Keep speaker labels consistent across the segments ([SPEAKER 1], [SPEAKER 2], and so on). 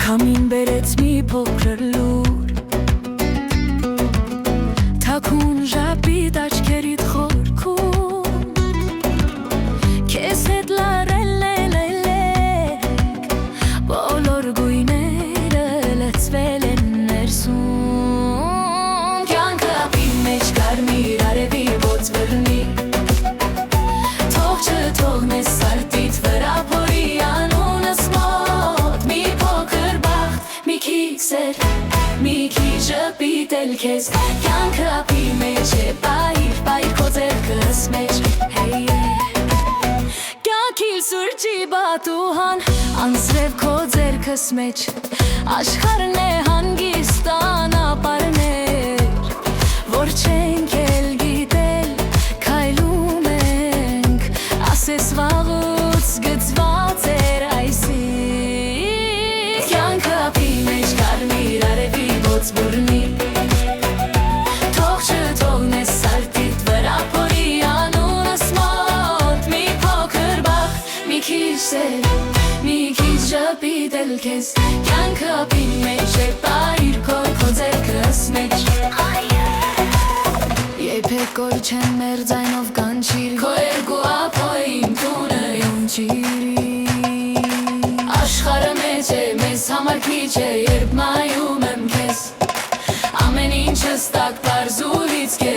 [SPEAKER 1] Քամին բերեց մի փոքր լուր, թաքուն ժապիտ աչքերիդ խորքում, քեզ հետ լարելելելեք, բոլոր գույները լցվել են ներսում, կյանքը ափի մեջ կարմիր արևի ոց բռնի, թող չթողնես սարտիդ վրա փորի անունս մոտ, մի փոքր բախտ, մի քիչ սեր, մի քիչ ժպիտել քեզ, կյանքը ափի մեջ է, պայր, պայր քո ձեռքս մեջ, կյանքի սուրճի բատուհան, անձրև քո ձեռքս մեջ, աշխարհն է հանգիստ անապարներ, որ չենք էլ գիտել, քայլում ենք, ասես վաղուց գծված էր այսինք, կյանքը ափի մեջ կարմիր արևի ոց բռնի, թող չթողնես սարտիդ վրա փորի անունս մոտ, մի փոքր բախտ, մի քիչ սեր, մի քիչ ժպիտել քեզ, կյանքը ափի մեջ է, պայր քո ձեռքս մեջ, երբեք կոր չեն մեր ձայնով կանչիր, քո երկու ափոյին տունը յոնջիրի, աշխարհը մեջ է, մեզ համար քիչ է, երբ նայում եմ քեզ, ամեն ինչս տաք պարզ ու լիցք է,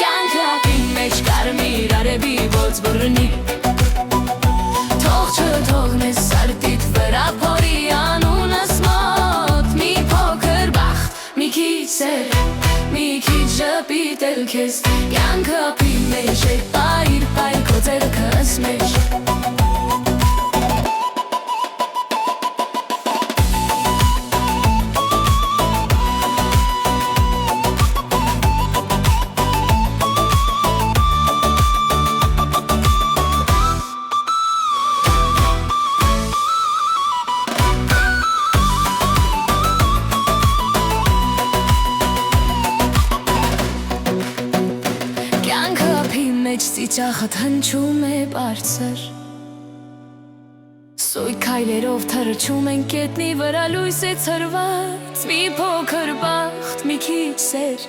[SPEAKER 1] կյանքը ափի մեջ կարմիր արևի ոց բռնի, թող չթողնես սարտիդ վրա փորի անունս մոտ, մի փոքր բախտ, մի քիչ սեր, մի քիչ ժպիտել քեզ, կյանքը ափի մեջ է, պայր, պայր քո ձեռքս մեջ, ծիծաղդ հնչում է բարձր, սույգ քայլերով թռչում են գետնի վրա լույս է ցրված, մի փոքր բախտ, մի քիչ սեր,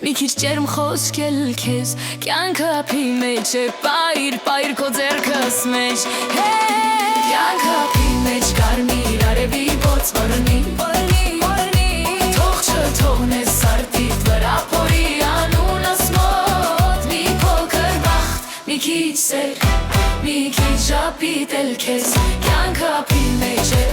[SPEAKER 1] մի քիչ ջերմ խոսքել քեզ, կյանքը ափի մեջ է, պայր, պայր քո ձեռքս մեջ, կյանքը ափի մեջ կարմիր արևի ոց բռնի, թող չթողնես սարտիդ վրա փորի անունս մոտ, մի փոքր բախտ, մի քիչ սեր, մի քիչ ժպիտել քեզ, կյանքը ափի մեջ է,